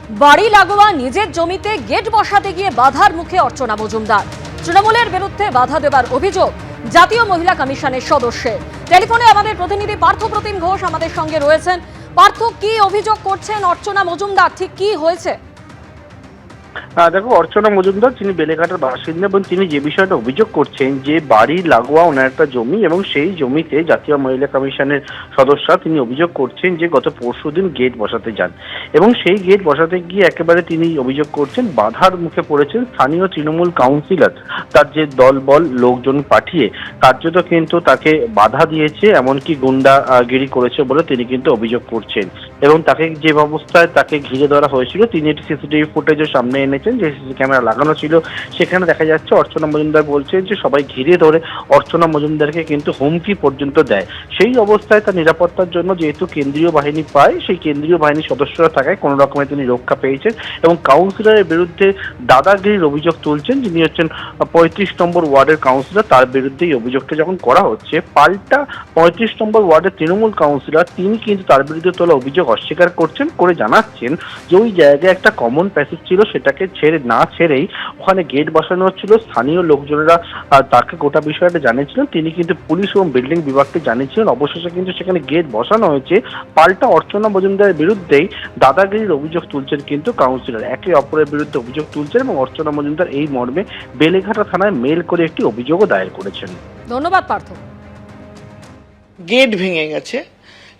বাড়ি লাগোয়া নিজের জমিতে গেট বসাতে গিয়ে বাধার মুখে অর্চনা মজুমদার। তৃণমূলের বিরুদ্ধে বাধা দেবার অভিযোগ জাতীয় মহিলা কমিশনের সদস্যের। টেলিফোনে আমাদের প্রতিনিধি পার্থ প্রতিম ঘোষ আমাদের সঙ্গে রয়েছেন। পার্থ, কি অভিযোগ করছেন অর্চনা মজুমদার, ঠিক কি হয়েছে? দেখো, অর্চনা মজুমদার যিনি বেলেঘাটার বাসিন্দা এবং তিনি যে বিষয়টা অভিযোগ করছেন যে বাড়ি লাগোয়া ওনার একটা জমি এবং সেই জমিতে জাতীয় মহিলা কমিশনের সদস্য তিনি অভিযোগ করছেন যে গত পরশুদিন গেট বসাতে যান এবং সেই গেট বসাতে গিয়ে একেবারে তিনি অভিযোগ করছেন বাধার মুখে পড়েছেন স্থানীয় তৃণমূল কাউন্সিলর। তার যে দলবল লোকজন পাঠিয়ে কার্যত কিন্তু তাকে বাধা দিয়েছে, এমনকি গুন্ডাগিরি করেছে বলে তিনি কিন্তু অভিযোগ করছেন এবং তাকে যে অবস্থায় তাকে ঘিরে ধরা হয়েছিল তিনি একটি সিসিটিভি ফুটেজের সামনে এনেছেন, যে সিসি ক্যামেরা লাগানো ছিল সেখানে দেখা যাচ্ছে অর্চনা মজুমদার বলছেন যে সবাই ঘিরে ধরে অর্চনা মজুমদারকে কিন্তু হুমকি পর্যন্ত দেয়। সেই অবস্থায় তার নিরাপত্তার জন্য যেহেতু কেন্দ্রীয় বাহিনী পায়, সেই কেন্দ্রীয় বাহিনীর সদস্যরা থাকায় কোনো রকমে তিনি রক্ষা পেয়েছেন এবং কাউন্সিলরের বিরুদ্ধে দাদাগিরির অভিযোগ তুলছেন। যিনি হচ্ছেন 35 নম্বর ওয়ার্ডের কাউন্সিলর, তার বিরুদ্ধে এই অভিযোগটা যখন করা হচ্ছে, পাল্টা 35 নম্বর ওয়ার্ডের তৃণমূল কাউন্সিলর তিনি কিন্তু তার বিরুদ্ধে তোলা অভিযোগ অস্বীকার করছেন, করে জানাচ্ছেন যে ওই জায়গায় একটা কমন প্যাসেজ ছিল, সেটাকে না ছেড়েই ওখানে গেট বসানো হচ্ছিল। স্থানীয় লোকজনেরা তাকে গোটা বিষয়টা জানিয়েছিলেন, তিনি কিন্তু পুলিশ এবং বিল্ডিং বিভাগকে জানিয়েছিলেন। অবশেষে কিন্তু সেখানে গেট বসানো হয়েছে। পাল্টা অর্চনা মজুমদারের বিরুদ্ধেই দাদাগিরির অভিযোগ তুলছেন কিন্তু কাউন্সিলর, একে অপরের বিরুদ্ধে অভিযোগ তুলছেন এবং অর্চনা মজুমদার এই মর্মে বেলেঘাটা থানায় মেল করে একটি অভিযোগও দায়ের করেছেন। ধন্যবাদ পার্থ। গেট ভেঙে গেছে,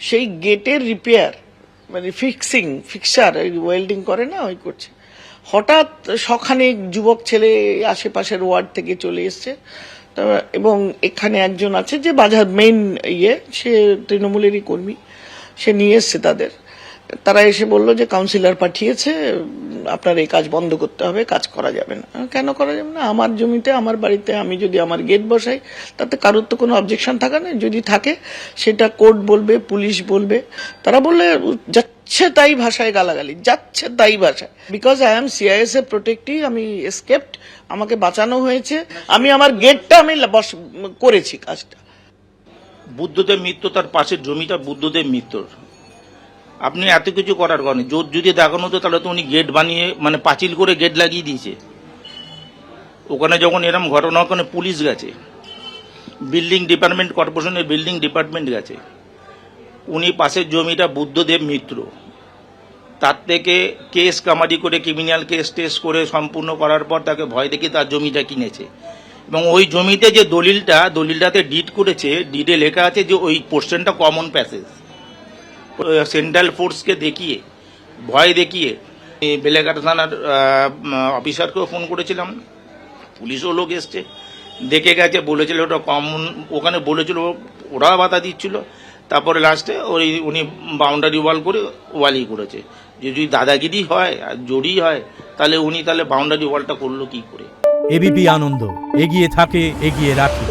সেই গেটের রিপেয়ার মানে ফিক্সার ওয়েল্ডিং করে না, ওই করছে। হঠাৎ শখানেক যুবক ছেলে আশেপাশের ওয়ার্ড থেকে চলে এসছে এবং এখানে একজন আছে যে বাজার মেইন সে তৃণমূলেরই কর্মী, সে নিয়ে এসছে তারা এসে বললো যে কাউন্সিলর পাঠিয়েছে, আপনার এই কাজ বন্ধ করতে হবে, কাজ করা যাবে না। কেন করা যাবে না? আমার জমিতে আমার বাড়িতে আমি যদি আমার গেট বসাই তাতে কারোর তো কোনো অবজেকশন থাকে না, যদি থাকে সেটা কোর্ট বলবে, পুলিশ বলবে। তারা বললে যাচ্ছে তাই ভাষায় গালাগালি, যাচ্ছে তাই ভাষায়। বিকজ আই এম সিআইএসএ প্রোটেক্টিভ, আমি এসকেপড, আমাকে বাঁচানো হয়েছে, আমি আমার গেটটা আমি করেছি কাজটা। বুদ্ধদেব মিত্র, তার পাশের জমিটা বুদ্ধদেব মিত্র। আপনি এত কিছু করার কারণে জোর যদি দেখানো হতো তাহলে তো উনি গেট বানিয়ে মানে পাঁচিল করে গেট লাগিয়ে দিয়েছে। ওখানে যখন এরকম ঘটনা, ওখানে পুলিশ গেছে, বিল্ডিং ডিপার্টমেন্ট, কর্পোরেশনের বিল্ডিং ডিপার্টমেন্ট গেছে। উনি পাশের জমিটা বুদ্ধদেব মিত্র, তার থেকে কেস কামারি করে ক্রিমিনাল কেস টেস্ট করে সম্পূর্ণ করার পর তাকে ভয় দেখে তার জমিটা কিনেছে এবং ওই জমিতে যে দলিলটাতে ডিড করেছে, ডিডে লেখা আছে যে ওই পোর্শনটা কমন প্যাসেজ। সেন্ট্রাল ফোর্সকে দেখিয়ে, ভয় দেখিয়ে বেলেঘাটা থানার অফিসারকেও ফোন করেছিলাম, পুলিশও লোক এসছে, দেখে গেছে, বলেছিল ওটা কমন, ওখানে বলেছিল ওরা বাধা দিচ্ছিল। তারপরে লাস্টে উনি বাউন্ডারি ওয়াল করে ওয়ালই করেছে। যদি দাদাগিরি হয় আর জড়ি হয় তাহলে উনি বাউন্ডারি ওয়ালটা করলো কি করে? এবিপি আনন্দ এগিয়ে থাকে, এগিয়ে রাখে।